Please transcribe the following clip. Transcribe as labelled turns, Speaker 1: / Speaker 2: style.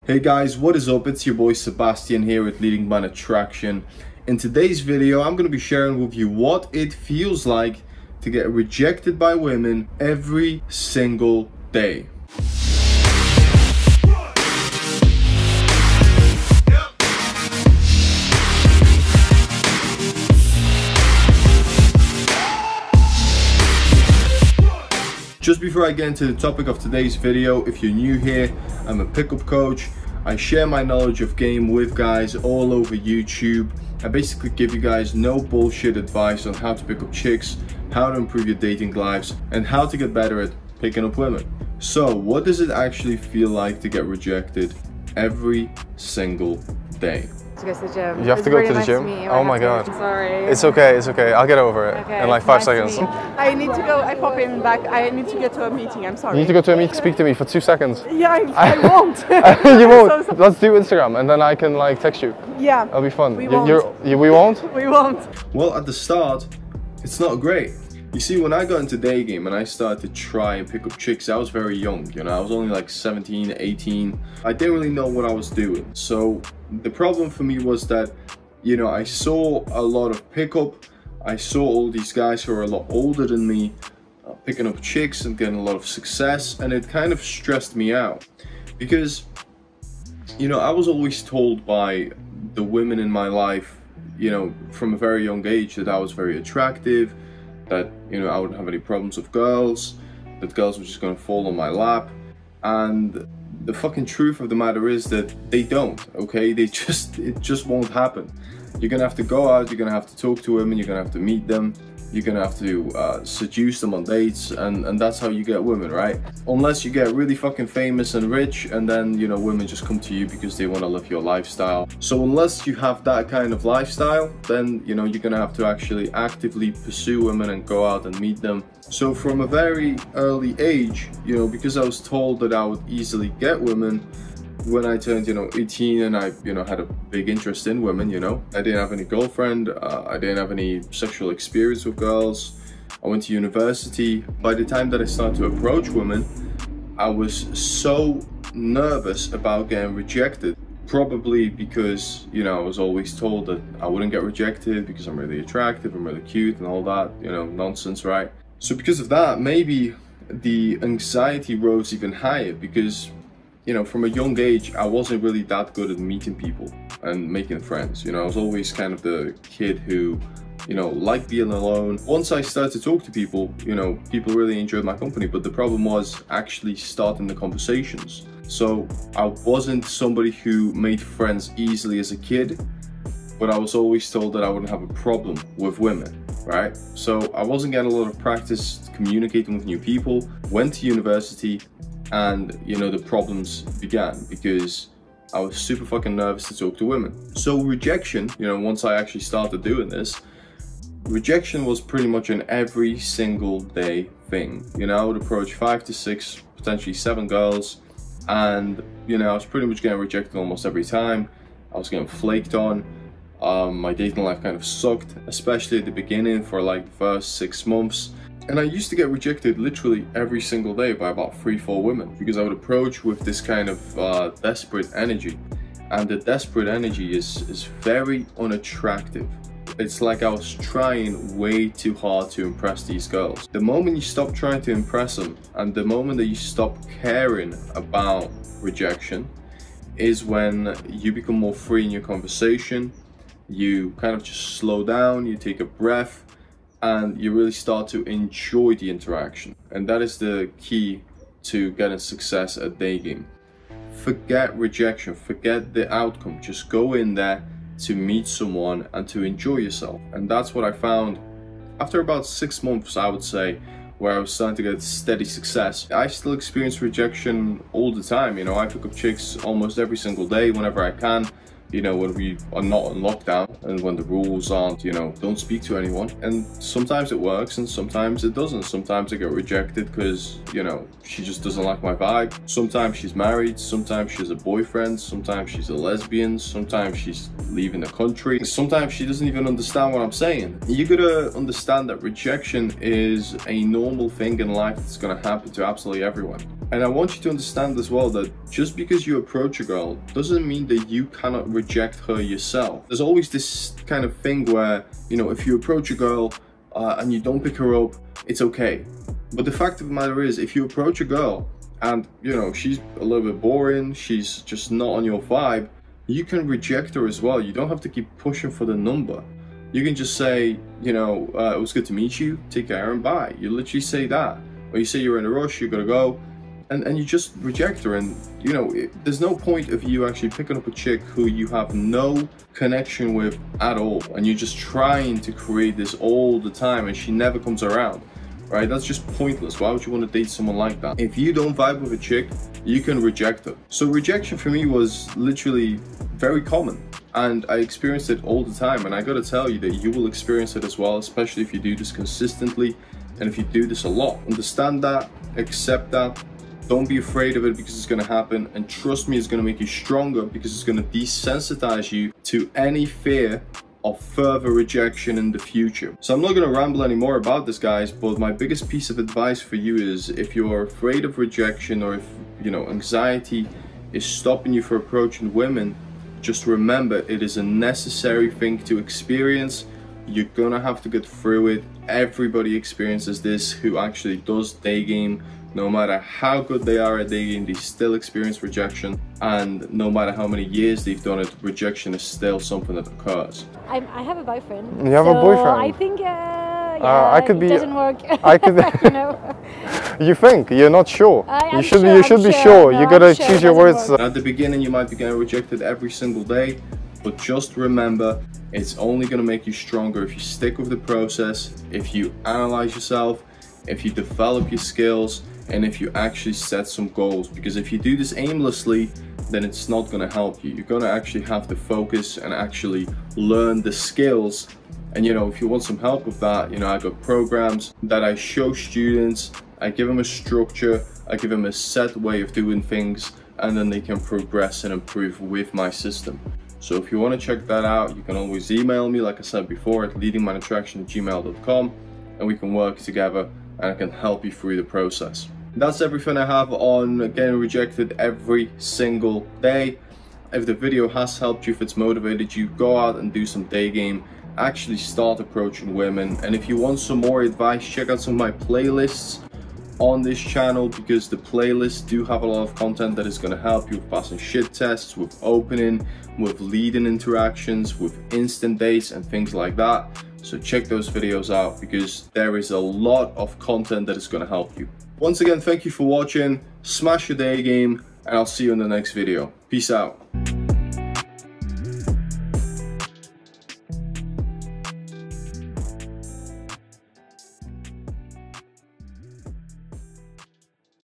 Speaker 1: Hey guys, what is up? It's your boy Sebastian here with Leading by Attraction. In today's video, I'm going to be sharing with you what it feels like to get rejected by women every single day. Just before I get into the topic of today's video, if you're new here, I'm a pickup coach. I share my knowledge of game with guys all over YouTube. I basically give you guys no bullshit advice on how to pick up chicks, how to improve your dating lives, and how to get better at picking up women. So, what does it actually feel like to get rejected every single day?
Speaker 2: To go to the gym.
Speaker 3: You have to go to the gym? Oh my god.
Speaker 2: Sorry.
Speaker 3: It's okay, it's okay. I'll get over it in like 5 seconds.
Speaker 4: I need to go, I pop in back, I need to get to a meeting, I'm sorry.
Speaker 3: You need to go to a meeting, speak to me for 2 seconds.
Speaker 4: Yeah, I won't.
Speaker 3: You won't? So let's do Instagram and then I can like text you.
Speaker 4: Yeah.
Speaker 3: That'll be fun.
Speaker 4: We won't.
Speaker 3: We won't?
Speaker 4: We won't.
Speaker 1: Well, at the start, it's not great. You see, when I got into daygame and I started to try and pick up chicks, I was very young, you know, I was only like 17, 18. I didn't really know what I was doing. So the problem for me was that, you know, I saw a lot of pickup. I saw all these guys who are a lot older than me picking up chicks and getting a lot of success, and it kind of stressed me out because, you know, I was always told by the women in my life, you know, from a very young age that I was very attractive, that, you know, I wouldn't have any problems with girls, that girls were just gonna fall on my lap. And the fucking truth of the matter is that they don't, okay? It just won't happen. You're gonna have to go out, you're gonna have to talk to women, you're gonna have to meet them, you're gonna have to seduce them on dates, and that's how you get women, right? Unless you get really fucking famous and rich, and then, you know, women just come to you because they want to live your lifestyle. So unless you have that kind of lifestyle, then, you know, you're gonna have to actually actively pursue women and go out and meet them. So from a very early age, you know, because I was told that I would easily get women, when I turned, you know, 18 and I, you know, had a big interest in women, you know, I didn't have any girlfriend, I didn't have any sexual experience with girls. I went to university. By the time that I started to approach women, I was so nervous about getting rejected. Probably because, you know, I was always told that I wouldn't get rejected because I'm really attractive, I'm really cute and all that, you know, nonsense, right? So because of that, maybe the anxiety rose even higher because, you know, from a young age, I wasn't really that good at meeting people and making friends. You know, I was always kind of the kid who, you know, liked being alone. Once I started to talk to people, you know, people really enjoyed my company, but the problem was actually starting the conversations. So I wasn't somebody who made friends easily as a kid, but I was always told that I wouldn't have a problem with women, right? So I wasn't getting a lot of practice communicating with new people. Went to university, and, you know, the problems began because I was super fucking nervous to talk to women. So rejection, you know, once I actually started doing this, rejection was pretty much an every single day thing. You know, I would approach 5 to 6, potentially 7 girls, and, you know, I was pretty much getting rejected almost every time. I was getting flaked on. My dating life kind of sucked, especially at the beginning for like the first 6 months. And I used to get rejected literally every single day by about 3-4 women because I would approach with this kind of desperate energy. And the desperate energy is very unattractive. It's like I was trying way too hard to impress these girls. The moment you stop trying to impress them and the moment that you stop caring about rejection is when you become more free in your conversation. You kind of just slow down, you take a breath, and you really start to enjoy the interaction. And that is the key to getting success at daygame. Forget rejection, forget the outcome. Just go in there to meet someone and to enjoy yourself. And that's what I found after about 6 months, I would say, where I was starting to get steady success. I still experience rejection all the time. You know, I pick up chicks almost every single day whenever I can. You know, when we are not on lockdown and when the rules aren't, you know, don't speak to anyone. And sometimes it works and sometimes it doesn't. Sometimes I get rejected because, you know, she just doesn't like my vibe. Sometimes she's married, sometimes she has a boyfriend, sometimes she's a lesbian, sometimes she's leaving the country. Sometimes she doesn't even understand what I'm saying. You gotta understand that rejection is a normal thing in life that's gonna happen to absolutely everyone. And I want you to understand as well that just because you approach a girl doesn't mean that you cannot reject her yourself. There's always this kind of thing where, you know, if you approach a girl and you don't pick her up, it's okay. But the fact of the matter is, if you approach a girl and, you know, she's a little bit boring, she's just not on your vibe, you can reject her as well. You don't have to keep pushing for the number. You can just say, you know, it was good to meet you, take care and bye. You literally say that. Or you say you're in a rush, you gotta go. And you just reject her, and you know, there's no point of you actually picking up a chick who you have no connection with at all, and you're just trying to create this all the time and she never comes around, right? That's just pointless. Why would you want to date someone like that? If you don't vibe with a chick, you can reject her. So rejection for me was literally very common, and I experienced it all the time, and I gotta tell you that you will experience it as well, especially if you do this consistently and if you do this a lot. Understand that, accept that. Don't be afraid of it, because it's going to happen, and trust me, it's going to make you stronger, because it's going to desensitize you to any fear of further rejection in the future. So I'm not going to ramble anymore about this, guys, but my biggest piece of advice for you is, if you're afraid of rejection, or if, you know, anxiety is stopping you from approaching women, just remember, it is a necessary thing to experience. You're gonna have to get through it. Everybody experiences this who actually does day game. No matter how good they are at dating, they still experience rejection, and no matter how many years they've done it, rejection is still something that occurs.
Speaker 2: I have a boyfriend.
Speaker 3: You have a boyfriend?
Speaker 2: I think,
Speaker 3: I could be.
Speaker 2: It doesn't work.
Speaker 3: I could.
Speaker 2: You know.
Speaker 3: You think? You're not sure.
Speaker 2: I'm
Speaker 3: you should.
Speaker 2: sure,
Speaker 3: You should be sure.
Speaker 2: No,
Speaker 3: you gotta
Speaker 2: sure
Speaker 3: choose your words.
Speaker 2: work.
Speaker 1: At the beginning, you might be getting rejected every single day, but just remember, it's only gonna make you stronger if you stick with the process, if you analyze yourself, if you develop your skills, and if you actually set some goals. Because if you do this aimlessly, then it's not going to help you. You're going to actually have to focus and actually learn the skills. And you know, if you want some help with that, you know, I got programs that I show students. I give them a structure, I give them a set way of doing things, and then they can progress and improve with my system. So if you want to check that out, you can always email me, like I said before, at leadingmanattraction@gmail.com, and we can work together and I can help you through the process. That's everything I have on getting rejected every single day. If the video has helped you, if it's motivated you, go out and do some day game. Actually start approaching women. And if you want some more advice, check out some of my playlists on this channel, because the playlists do have a lot of content that is going to help you with passing shit tests, with opening, with leading interactions, with instant dates and things like that. So check those videos out, because there is a lot of content that is going to help you. Once again, thank you for watching. Smash your day game, and I'll see you in the next video. Peace out.